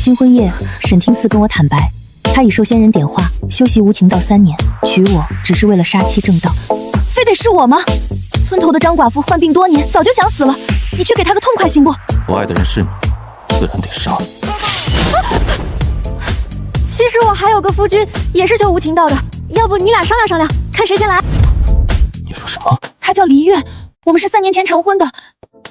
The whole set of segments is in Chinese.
新婚夜，沈听嗣跟我坦白，他已受仙人点化，修习无情道3年，娶我只是为了杀妻正道。非得是我吗？村头的张寡妇患病多年，早就想死了，你去给她个痛快行不？我爱的人是你，自然得杀你。其实我还有个夫君，也是修无情道的，要不你俩商量商量，看谁先来。你说什么？他叫黎月，我们是3年前成婚的，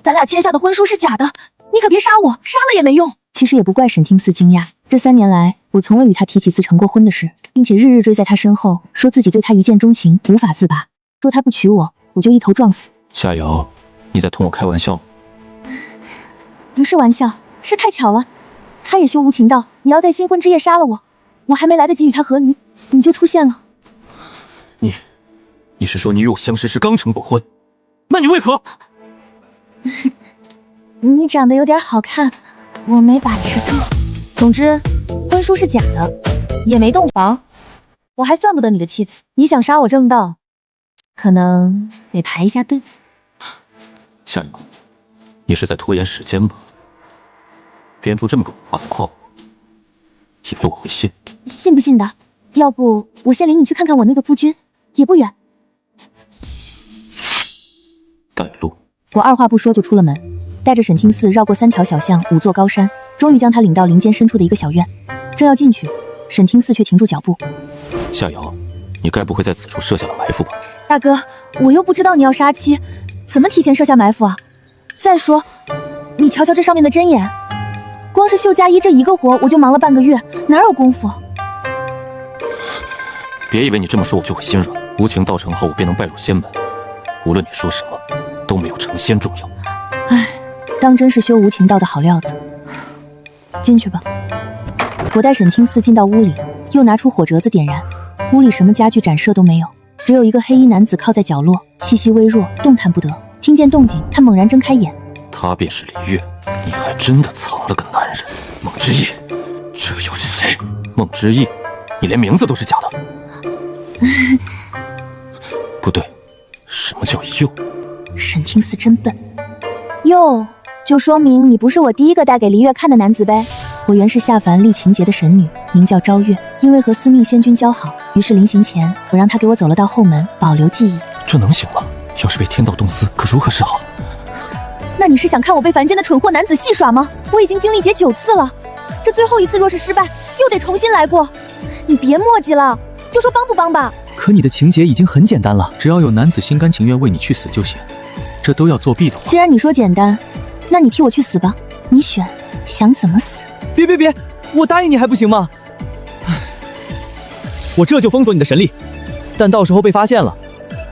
咱俩签下的婚书是假的，你可别杀我，杀了也没用。其实也不怪沈听嗣惊讶，这3年来，我从未与他提起自成过婚的事，并且日日追在他身后，说自己对他一见钟情，无法自拔，说他不娶我，我就一头撞死。夏瑶，你在同我开玩笑？不是玩笑，是太巧了，他也修无情道，你要在新婚之夜杀了我，我还没来得及与他和离，你就出现了。你是说你与我相识时刚成过婚？那你为何？你长得有点好看，我没把持住。总之，婚书是假的，也没洞房，我还算不得你的妻子。你想杀我正道，可能得排一下队。夏瑶，你是在拖延时间吗？编出这么个谎话，以为我会信？信不信的？要不我先领你去看看我那个夫君，也不远。带路。我二话不说就出了门，带着沈听嗣绕过3条小巷，5座高山，终于将他领到林间深处的一个小院。正要进去，沈听嗣却停住脚步。夏瑶，你该不会在此处设下了埋伏吧？大哥，我又不知道你要杀妻，怎么提前设下埋伏啊？再说，你瞧瞧这上面的针眼，光是绣嫁衣这一个活，我就忙了半个月，哪有功夫？别以为你这么说我就会心软。无情道成后，我便能拜入仙门。无论你说什么，都没有成仙重要。唉，当真是修无情道的好料子。进去吧。我带沈听嗣进到屋里，又拿出火折子点燃。屋里什么家具展设都没有，只有一个黑衣男子靠在角落，气息微弱，动弹不得。听见动静，他猛然睁开眼。他便是黎月，你还真的藏了个男人。孟之义，这又是谁？孟之义，你连名字都是假的。不对，什么叫又？沈听嗣真笨，又就说明你不是我第一个带给黎月看的男子呗。我原是下凡历情劫的神女，名叫昭月，因为和司命仙君交好，于是临行前我让他给我走了道后门，保留记忆。这能行吗？要是被天道动司，可如何是好？那你是想看我被凡间的蠢货男子戏耍吗？我已经经历劫9次了，这最后一次若是失败，又得重新来过。你别磨叽了，就说帮不帮吧。可你的情节已经很简单了，只要有男子心甘情愿为你去死就行，这都要作弊的话。既然你说简单，那你替我去死吧，你选，想怎么死？别，我答应你还不行吗？我这就封锁你的神力，但到时候被发现了，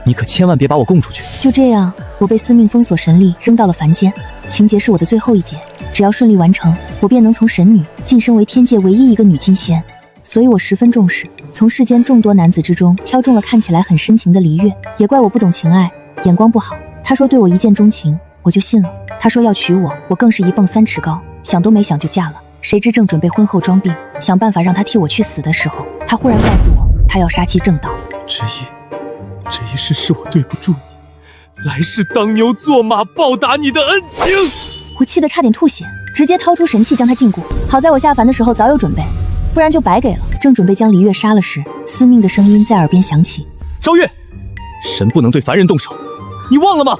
你可千万别把我供出去。就这样，我被司命封锁神力，扔到了凡间。情劫是我的最后一劫，只要顺利完成，我便能从神女晋升为天界唯一一个女金仙。所以我十分重视，从世间众多男子之中挑中了看起来很深情的黎月。也怪我不懂情爱，眼光不好。他说对我一见钟情，我就信了。他说要娶我，我更是一蹦3尺高，想都没想就嫁了。谁知正准备婚后装病，想办法让他替我去死的时候，他忽然告诉我，他要杀妻正道。这一世是我对不住你，来世当牛做马报答你的恩情。我气得差点吐血，直接掏出神器将他禁锢。好在我下凡的时候早有准备，不然就白给了。正准备将黎月杀了时，司命的声音在耳边响起：昭月，神不能对凡人动手，你忘了吗？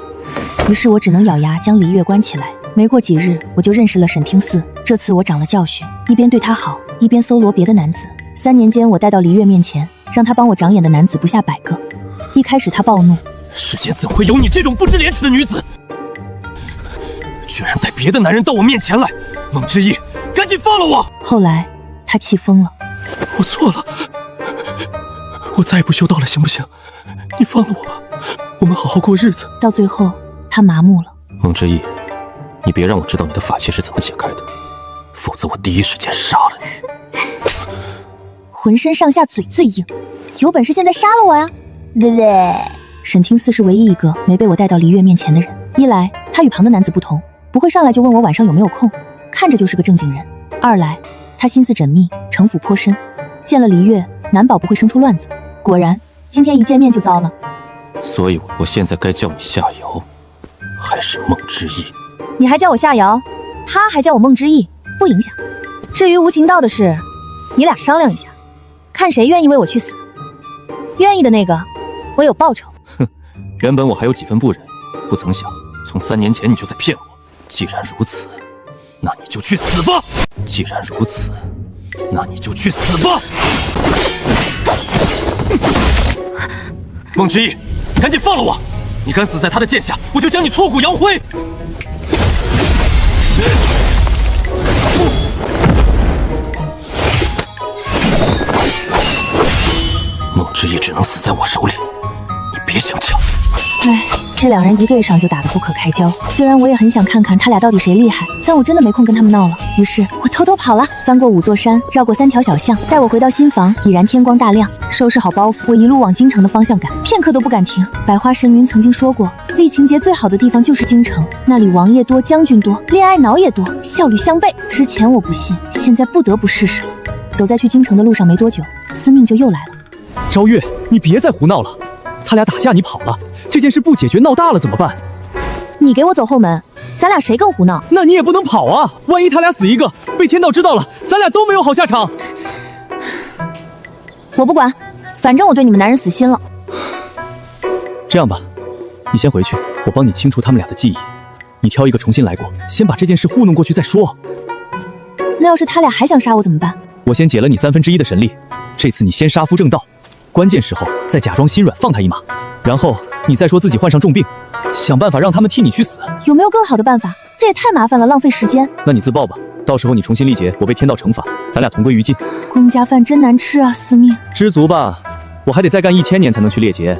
于是我只能咬牙将黎月关起来。没过几日，我就认识了沈听嗣。这次我长了教训，一边对他好，一边搜罗别的男子。3年间，我带到黎月面前，让他帮我长眼的男子不下100个。一开始他暴怒，世间怎会有你这种不知廉耻的女子，居然带别的男人到我面前来！孟之义，赶紧放了我！后来他气疯了，我错了，我再也不修道了，行不行？你放了我吧，我们好好过日子。到最后他麻木了。孟之义，你别让我知道你的法器是怎么解开的，否则我第一时间杀了你。浑身上下嘴最硬，有本事现在杀了我呀！沈听嗣是唯一一个没被我带到黎月面前的人。一来他与旁的男子不同，不会上来就问我晚上有没有空，看着就是个正经人；二来他心思缜密，城府颇深，见了黎月难保不会生出乱子。果然今天一见面就糟了。所以我现在该叫你夏瑶，还是孟之义？你还叫我夏瑶，他还叫我孟之义，不影响。至于无情道的事，你俩商量一下，看谁愿意为我去死。愿意的那个，我有报酬。哼，原本我还有几分不忍，不曾想从3年前你就在骗我。既然如此，那你就去死吧！既然如此，那你就去死吧！孟之义，赶紧放了我！你敢死在他的剑下，我就将你挫骨扬灰！孟之义只能死在我手里，你别想抢！哎，这两人一对上就打得不可开交。虽然我也很想看看他俩到底谁厉害，但我真的没空跟他们闹了。于是我偷偷跑了，翻过5座山，绕过3条小巷，带我回到新房，已然天光大亮。收拾好包袱，我一路往京城的方向赶，片刻都不敢停。百花神云曾经说过，丽情节最好的地方就是京城，那里王爷多，将军多，恋爱脑也多，效率相悖。之前我不信，现在不得不试试。走在去京城的路上没多久，司命就又来了。昭月，你别再胡闹了，他俩打架你跑了，这件事不解决闹大了怎么办？你给我走后门，咱俩谁更胡闹？那你也不能跑啊，万一他俩死一个，被天道知道了，咱俩都没有好下场。我不管，反正我对你们男人死心了。这样吧，你先回去，我帮你清除他们俩的记忆，你挑一个重新来过，先把这件事糊弄过去再说。那要是他俩还想杀我怎么办？我先解了你1/3的神力，这次你先杀夫正道，关键时候再假装心软放他一马，然后你再说自己患上重病，想办法让他们替你去死。有没有更好的办法？这也太麻烦了，浪费时间。那你自爆吧，到时候你重新历劫，我被天道惩罚，咱俩同归于尽。公家饭真难吃啊，司命。知足吧，我还得再干1000年才能去历劫，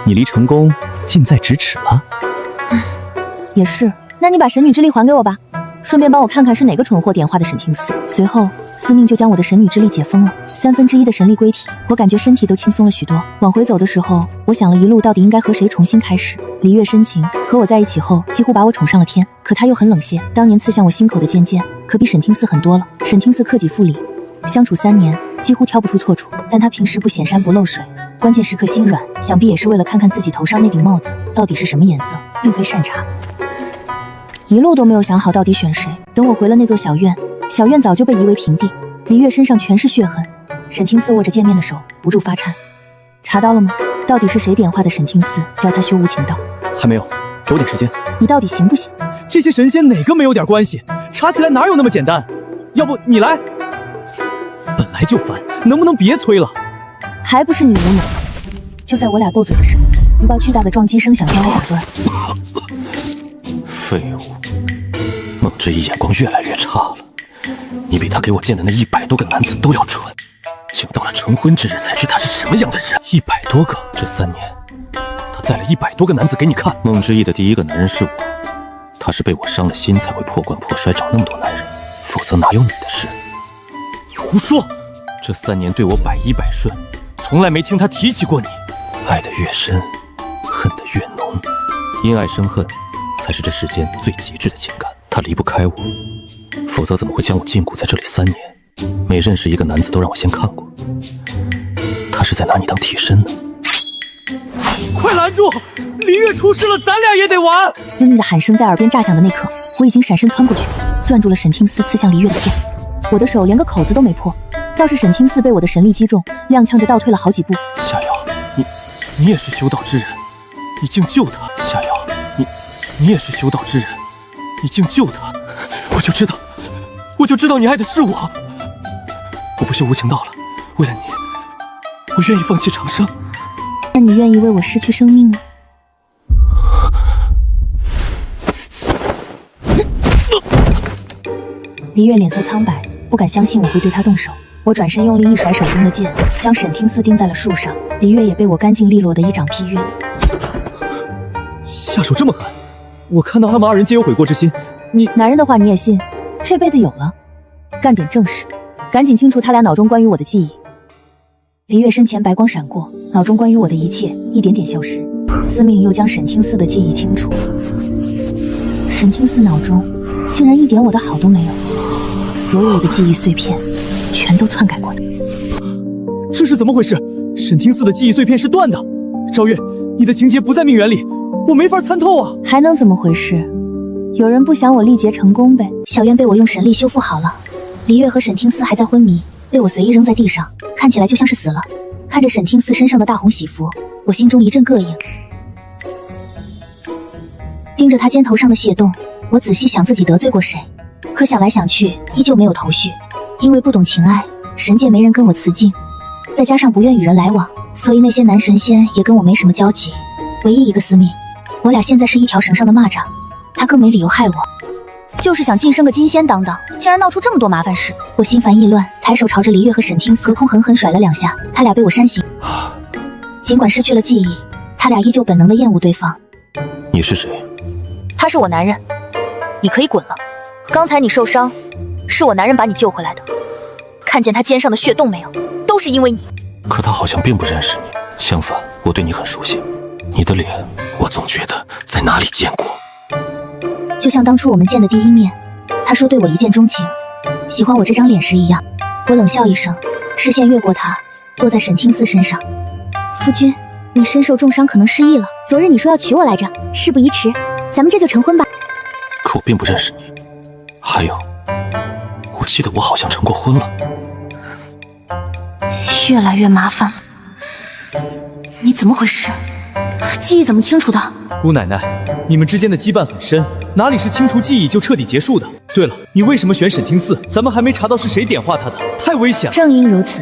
你离成功近在咫尺了。也是，那你把神女之力还给我吧，顺便帮我看看是哪个蠢货点化的沈听寺。随后司命就将我的神女之力解封了，1/3的神力归体，我感觉身体都轻松了许多。往回走的时候，我想了一路到底应该和谁重新开始。李月深情，和我在一起后几乎把我宠上了天，可他又很冷血。当年刺向我心口的尖尖，可比沈听寺狠多了。沈听寺克己复礼，相处3年，几乎挑不出错处，但他平时不显山不漏水，关键时刻心软，想必也是为了看看自己头上那顶帽子到底是什么颜色，并非善茬。一路都没有想好到底选谁。等我回了那座小院，小院早就被夷为平地，李月身上全是血痕。沈听寺握着剑面的手不住发颤。查到了吗？到底是谁点化的沈听寺，教他修无情道？还没有，给我点时间。你到底行不行？这些神仙哪个没有点关系？查起来哪有那么简单？要不你来？本来就烦，能不能别催了？还不是你无能。就在我俩斗嘴的时候，一道巨大的撞击声响将我打断。废物！孟之义眼光越来越差了，你比他给我见的那100多个男子都要蠢，竟到了成婚之日才知他是什么样的人。100多个，这3年，他带了100多个男子给你看。孟之义的第一个男人是我，他是被我伤了心才会破罐破摔找那么多男人，否则哪有你的事？你胡说！这3年对我百依百顺，从来没听他提起过你。爱得越深，恨得越浓，因爱生恨，才是这世间最极致的情感。他离不开我，否则怎么会将我禁锢在这里3年？每认识一个男子都让我先看过，他是在拿你当替身呢。快拦住！离月出事了，咱俩也得完！司命的喊声在耳边炸响的那刻，我已经闪身窜过去，攥住了沈听寺刺向离月的剑。我的手连个口子都没破，倒是沈听寺被我的神力击中，踉跄着倒退了好几步。夏瑶，你也是修道之人，你竟救他！夏瑶，你也是修道之人，你竟救他！我就知道你爱的是我。我不修无情道了，为了你，我愿意放弃长生。那你愿意为我失去生命吗？离月脸色苍白，不敢相信我会对他动手。我转身用力一甩手中的剑，将沈听寺钉在了树上。离月也被我干净利落的一掌劈晕。下手这么狠，我看到他们2人皆有悔过之心。你男人的话你也信？这辈子有了，干点正事，赶紧清除他俩脑中关于我的记忆。离月身前白光闪过，脑中关于我的一切一点点消失。司命又将沈听寺的记忆清除，沈听寺脑中竟然一点我的好都没有，所有的记忆碎片全都篡改过了。这是怎么回事？沈听寺的记忆碎片是断的。昭月，你的情节不在命缘里，我没法参透啊。还能怎么回事？有人不想我历劫成功呗。小院被我用神力修复好了，黎月和沈听思还在昏迷，被我随意扔在地上，看起来就像是死了。看着沈听思身上的大红喜服，我心中一阵膈应。盯着他肩头上的血洞，我仔细想自己得罪过谁，可想来想去，依旧没有头绪。因为不懂情爱，神界没人跟我辞境，再加上不愿与人来往，所以那些男神仙也跟我没什么交集。唯一一个司命，我俩现在是一条绳上的蚂蚱，他更没理由害我。就是想晋升个金仙当当，竟然闹出这么多麻烦事。我心烦意乱，抬手朝着黎月和沈听思隔空狠狠甩了2下，他俩被我扇醒。尽管失去了记忆，他俩依旧本能的厌恶对方。你是谁？他是我男人，你可以滚了。刚才你受伤，是我男人把你救回来的。看见他肩上的血洞没有？都是因为你。可他好像并不认识你，相反，我对你很熟悉。你的脸，我总觉得在哪里见过。就像当初我们见的第一面，他说对我一见钟情，喜欢我这张脸时一样。我冷笑一声，视线越过他，落在沈听思身上。夫君，你身受重伤，可能失忆了。昨日你说要娶我来着，事不宜迟，咱们这就成婚吧。可我并不认识你。还有，我记得我好像成过婚了。越来越麻烦了，你怎么回事？记忆怎么清楚的？姑奶奶，你们之间的羁绊很深，哪里是清除记忆就彻底结束的？对了，你为什么选沈听思？咱们还没查到是谁点化他的，太危险了。正因如此，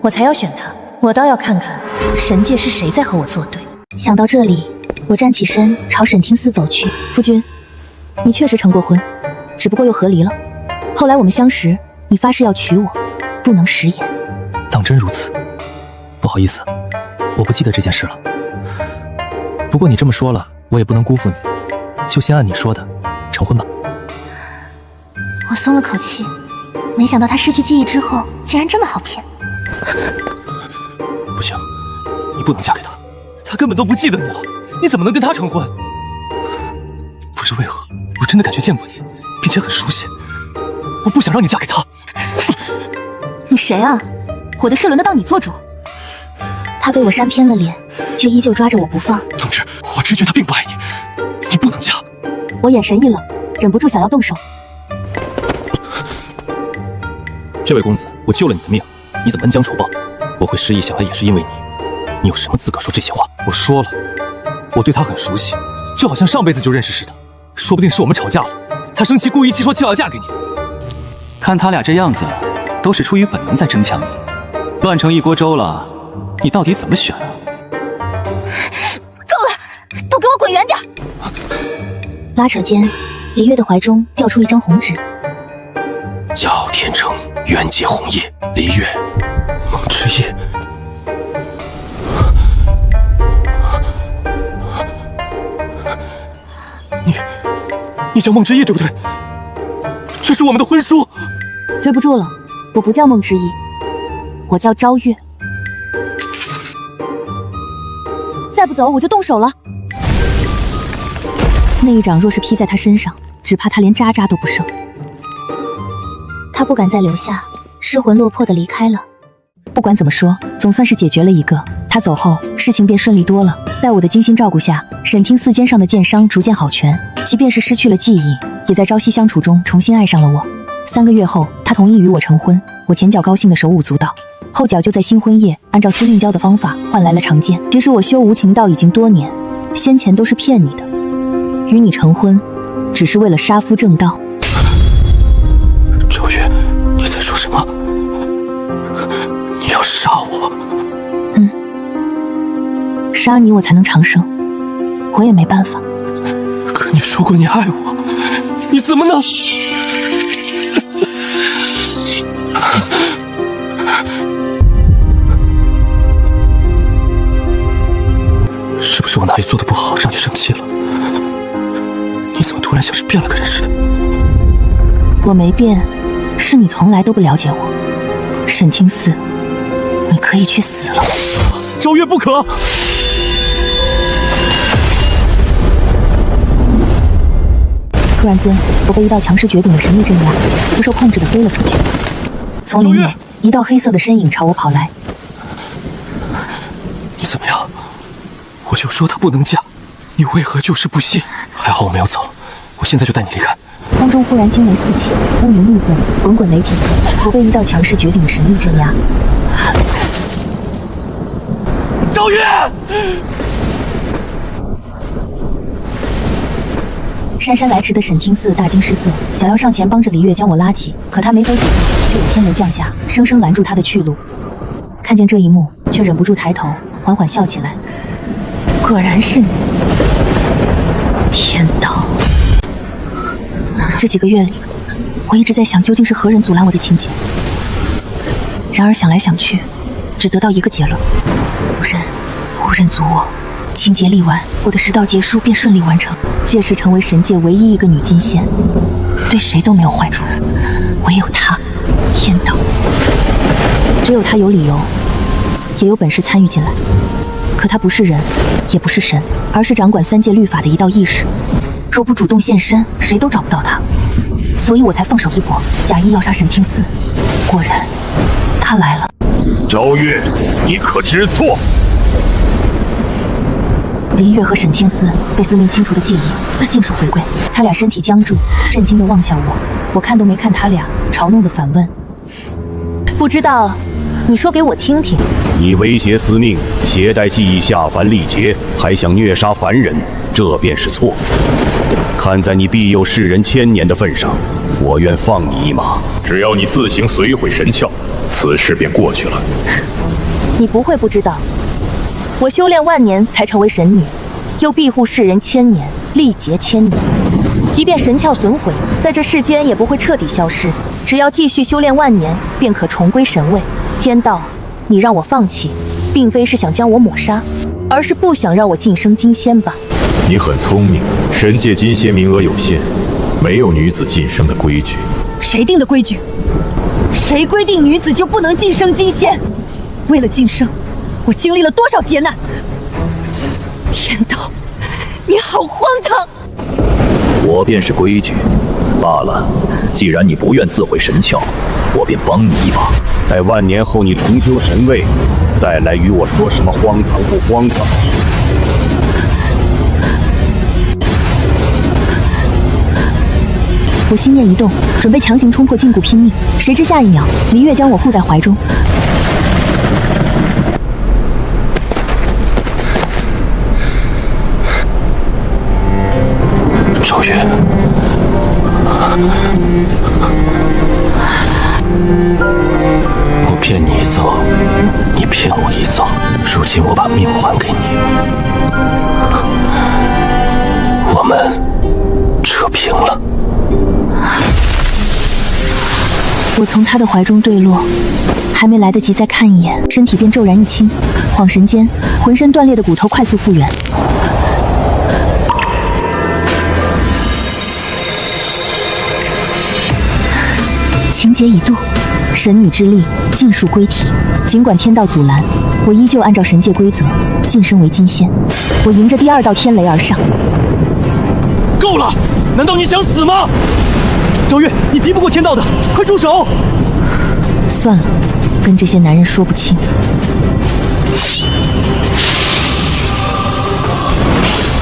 我才要选他。我倒要看看神界是谁在和我作对。想到这里，我站起身朝沈听思走去。夫君，你确实成过婚，只不过又和离了。后来我们相识，你发誓要娶我，不能食言。当真如此？不好意思，我不记得这件事了。不过你这么说了，我也不能辜负你，就先按你说的成婚吧。我松了口气，没想到他失去记忆之后竟然这么好骗。不行，你不能嫁给他。他根本都不记得你了，你怎么能跟他成婚？不是为何，我真的感觉见过你，并且很熟悉。我不想让你嫁给他。你谁啊？我的事轮得到你做主？他被我扇偏了脸，却依旧抓着我不放。总之，我直觉他并不爱你，你不能嫁。我眼神一冷，忍不住想要动手。这位公子，我救了你的命，你怎么恩将仇报？我会失忆，想来也是因为你。你有什么资格说这些话？我说了，我对他很熟悉，就好像上辈子就认识似的。说不定是我们吵架了，他生气故意气说要嫁给你。看他俩这样子，都是出于本能在争抢你，乱成一锅粥了。你到底怎么选啊？够了，都给我滚远点！拉扯间，李月的怀中掉出一张红纸。骄傲天成，缘结红叶，离月，梦之夜。你叫梦之夜对不对？这是我们的婚书。对不住了，我不叫梦之意，我叫昭月。再不走我就动手了。那一掌若是劈在他身上，只怕他连渣渣都不剩。他不敢再留下，失魂落魄的离开了。不管怎么说，总算是解决了一个。他走后，事情便顺利多了。在我的精心照顾下，沈听思肩上的剑伤逐渐好全，即便是失去了记忆，也在朝夕相处中重新爱上了我。3个月后，他同意与我成婚，我前脚高兴的手舞足蹈，后脚就在新婚夜按照司令教的方法换来了长剑。其实我修无情道已经多年，先前都是骗你的，与你成婚，只是为了杀夫正道。昭月，你在说什么？你要杀我？杀你我才能长生，我也没办法。可你说过你爱我，你怎么能？是不是我哪里做的不好，让你生气了？你怎么突然像是变了个人似的？我没变，是你从来都不了解我。沈听思，你可以去死了。昭月不可！突然间，我被一道强势绝顶的神力镇压，不受控制的飞了出去。丛林内，一道黑色的身影朝我跑来。你怎么样？我就说他不能嫁，你为何就是不信？还好我没有走，我现在就带你离开。空中忽然惊雷四起，乌云密布，滚滚雷霆，我被一道强势绝顶的神力镇压。赵月！姗姗来迟的沈听嗣大惊失色，想要上前帮着黎月将我拉起，可他没走几步，就有天雷降下，生生拦住他的去路。看见这一幕，却忍不住抬头，缓缓笑起来。果然是你，天道。这几个月里，我一直在想，究竟是何人阻拦我的情节。然而想来想去，只得到一个结论：无人阻我。情节立完，我的10道劫书便顺利完成，届时成为神界唯一一个女金仙，对谁都没有坏处，唯有她，天道。只有她有理由，也有本事参与进来。可她不是人，也不是神，而是掌管3界律法的一道意识。若不主动现身，谁都找不到她。所以我才放手一搏，假意要杀沈听嗣。果然，她来了。昭月，你可知错？黎月和沈听嗣被司令清除的记忆尽数回归，他俩身体僵住，震惊地望向我。我看都没看他俩，嘲弄地反问：“不知道，你说给我听听。”你威胁司命，携带记忆下凡历劫，还想虐杀凡人，这便是错。看在你庇佑世人1000年的份上，我愿放你一马。只要你自行摧毁神窍，此事便过去了。你不会不知道。我修炼万年才成为神女，又庇护世人1000年，历劫1000年。即便神窍损毁，在这世间也不会彻底消失。只要继续修炼万年，便可重归神位。天道，你让我放弃，并非是想将我抹杀，而是不想让我晋升金仙吧？你很聪明，神界金仙名额有限，没有女子晋升的规矩。谁定的规矩？谁规定女子就不能晋升金仙？为了晋升，我经历了多少劫难！天道，你好荒唐！我便是规矩罢了。既然你不愿自毁神窍，我便帮你一把。待万年后你重修神位，再来与我说什么荒唐不荒唐。我心念一动，准备强行冲破禁锢拼命，谁知下一秒，黎月将我护在怀中。昭月，我骗你一遭，你骗我一遭，如今我把命还给你，我们扯平了。我从他的怀中坠落，还没来得及再看一眼，身体便骤然一轻，恍神间，浑身断裂的骨头快速复原。情劫已度，神女之力尽数归体。尽管天道阻拦，我依旧按照神界规则晋升为金仙。我迎着第2道天雷而上。够了！难道你想死吗？昭月，你敌不过天道的，快住手！算了，跟这些男人说不清。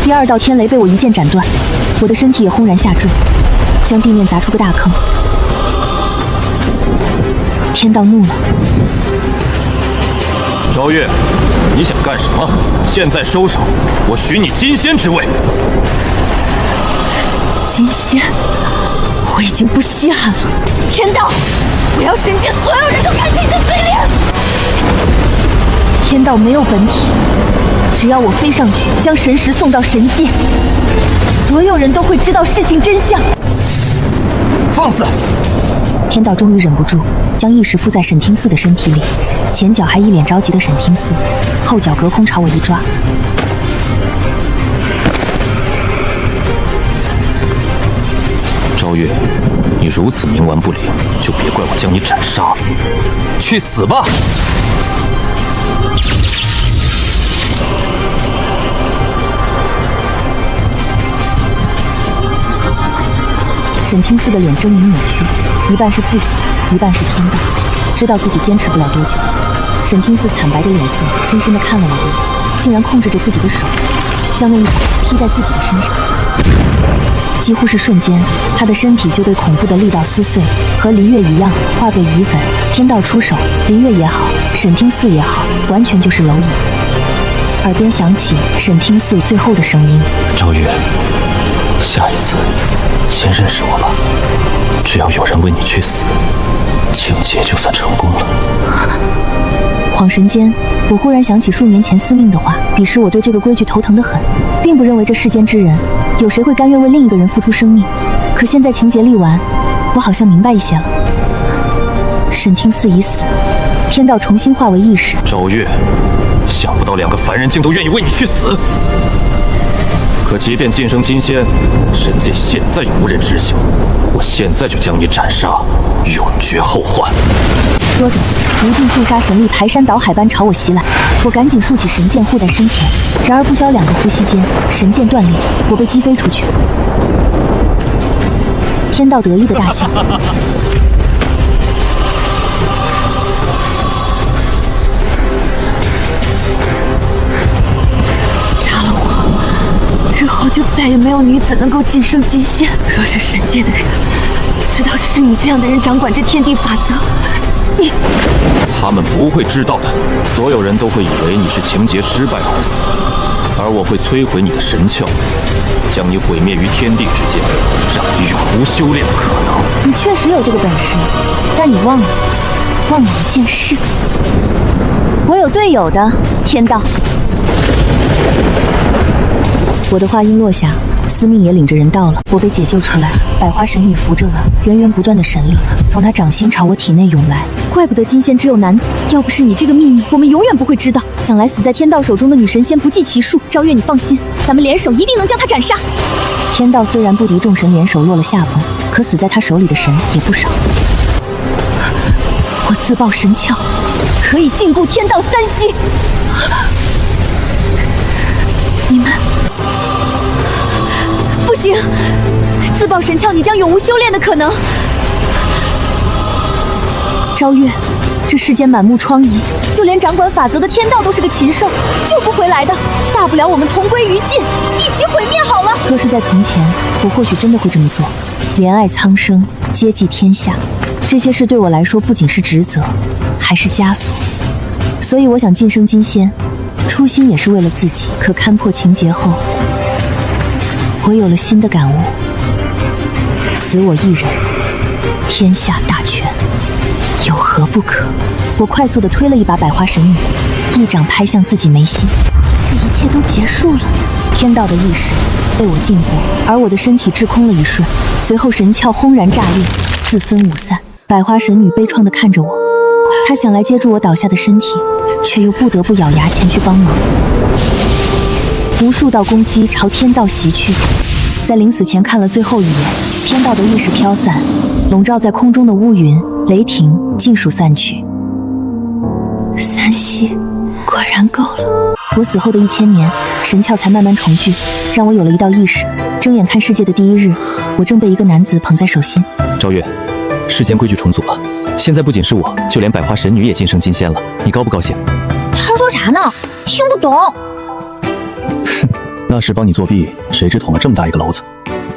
第2道天雷被我一剑斩断，我的身体也轰然下坠，将地面砸出个大坑。天道怒了。昭月，你想干什么？现在收手，我许你金仙之位。金仙，我已经不稀罕了。天道，我要神界所有人都看见你的嘴脸。天道没有本体，只要我飞上去，将神石送到神界，所有人都会知道事情真相。放肆！天道终于忍不住，将意识附在沈听嗣的身体里，前脚还一脸着急的沈听嗣，后脚隔空朝我一抓。昭月，你如此冥顽不灵，就别怪我将你斩杀了。去死吧！沈听嗣的脸狰狞扭曲，一半是自己，一半是天道，知道自己坚持不了多久。沈听嗣惨白着脸色，深深地看了我一眼，竟然控制着自己的手，将那一把劈在自己的身上。几乎是瞬间，他的身体就被恐怖的力道撕碎，和黎月一样化作饴粉。天道出手，黎月也好，沈听嗣也好，完全就是蝼蚁。耳边响起沈听嗣最后的声音：“赵月，下一次先认识我吧。只要有人为你去死，情节就算成功了。”恍神间，我忽然想起数年前司命的话，彼时我对这个规矩头疼得很，并不认为这世间之人有谁会甘愿为另一个人付出生命。可现在情节历完，我好像明白一些了。沈听嗣已死，天道重新化为意识。赵月，想不到2个凡人竟都愿意为你去死。可即便晋升金仙，神界现在也无人知晓。我现在就将你斩杀，永绝后患。说着，无尽肃杀神力排山倒海般朝我袭来，我赶紧竖起神剑护在身前。然而不消2个呼吸间，神剑断裂，我被击飞出去。天道得意的大笑。杀了我，日后就再也没有女子能够晋升金仙。若是神界的人知道是你这样的人掌管这天地法则，他们不会知道的。所有人都会以为你是情劫失败而死，而我会摧毁你的神窍，将你毁灭于天地之间，让你永无修炼的可能。你确实有这个本事，但你忘了一件事，我有队友的，天道。我的话音落下，司命也领着人到了，我被解救出来。百花神女扶着我，源源不断的神力从她掌心朝我体内涌来。怪不得金仙只有男子，要不是你这个秘密，我们永远不会知道。想来死在天道手中的女神仙不计其数。赵月，你放心，咱们联手一定能将她斩杀。天道虽然不敌众神联手落了下风，可死在他手里的神也不少。我自爆神窍，可以禁锢天道3息。你们不行，自爆神窍，你将永无修炼的可能。昭月，这世间满目疮痍，就连掌管法则的天道都是个禽兽，救不回来的。大不了我们同归于尽，一起毁灭好了。若是在从前，我或许真的会这么做，怜爱苍生，接济天下。这些事对我来说不仅是职责，还是枷锁。所以我想晋升金仙，初心也是为了自己。可看破情劫后，我有了新的感悟：死我一人，天下大权，有何不可？我快速地推了一把百花神女，一掌拍向自己眉心。这一切都结束了，天道的意识被我禁锢，而我的身体滞空了一瞬，随后神窍轰然炸裂，4分5散。百花神女悲怆地看着我，她想来接住我倒下的身体，却又不得不咬牙前去帮忙。无数道攻击朝天道袭去，在临死前看了最后一眼，天道的意识飘散，笼罩在空中的乌云、雷霆尽数散去。3息，果然够了。我死后的1000年，神窍才慢慢重聚，让我有了一道意识。睁眼看世界的第一日，我正被一个男子捧在手心。昭月，世间规矩重组了，现在不仅是我，就连百花神女也晋升金仙了，你高不高兴？他说啥呢？听不懂。那时帮你作弊，谁知捅了这么大一个篓子？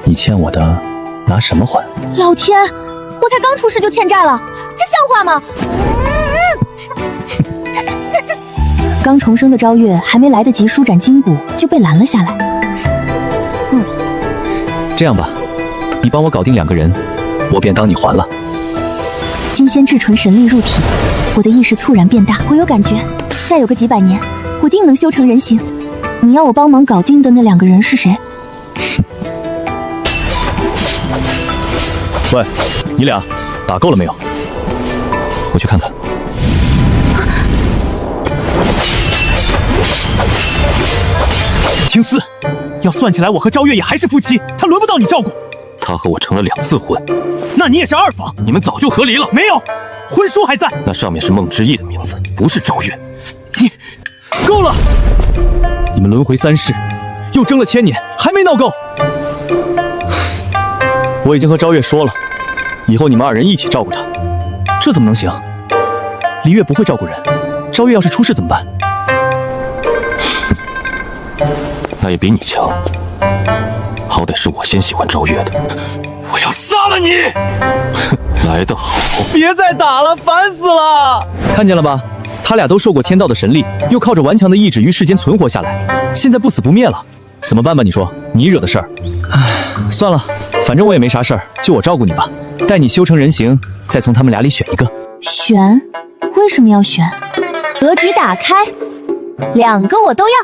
你欠我的，拿什么还？老天，我才刚出世就欠债了，这像话吗？刚重生的昭月还没来得及舒展筋骨，就被拦了下来。这样吧，你帮我搞定2个人，我便当你还了。金仙至纯神力入体，我的意识猝然变大，我有感觉，再有个几百年，我定能修成人形。你要我帮忙搞定的那2个人是谁？喂，你俩打够了没有？我去看看。听嗣，要算起来，我和昭月也还是夫妻，他轮不到你照顾。他和我成了2次婚，那你也是2房。你们早就和离了。没有，婚书还在。那上面是孟之义的名字，不是昭月。你够了！你们轮回3世，又争了1000年，还没闹够。我已经和昭月说了，以后你们2人一起照顾她。这怎么能行？黎月不会照顾人，昭月要是出事怎么办？那也比你强。好好歹是我先喜欢昭月的，我要杀了你！来得好！别再打了，烦死了！看见了吧？他俩都受过天道的神力，又靠着顽强的意志于世间存活下来，现在不死不灭了，怎么办吧？你说，你惹的事儿。唉，算了，反正我也没啥事儿，就我照顾你吧，待你修成人形，再从他们俩里选一个。选？为什么要选？格局打开，2个我都要。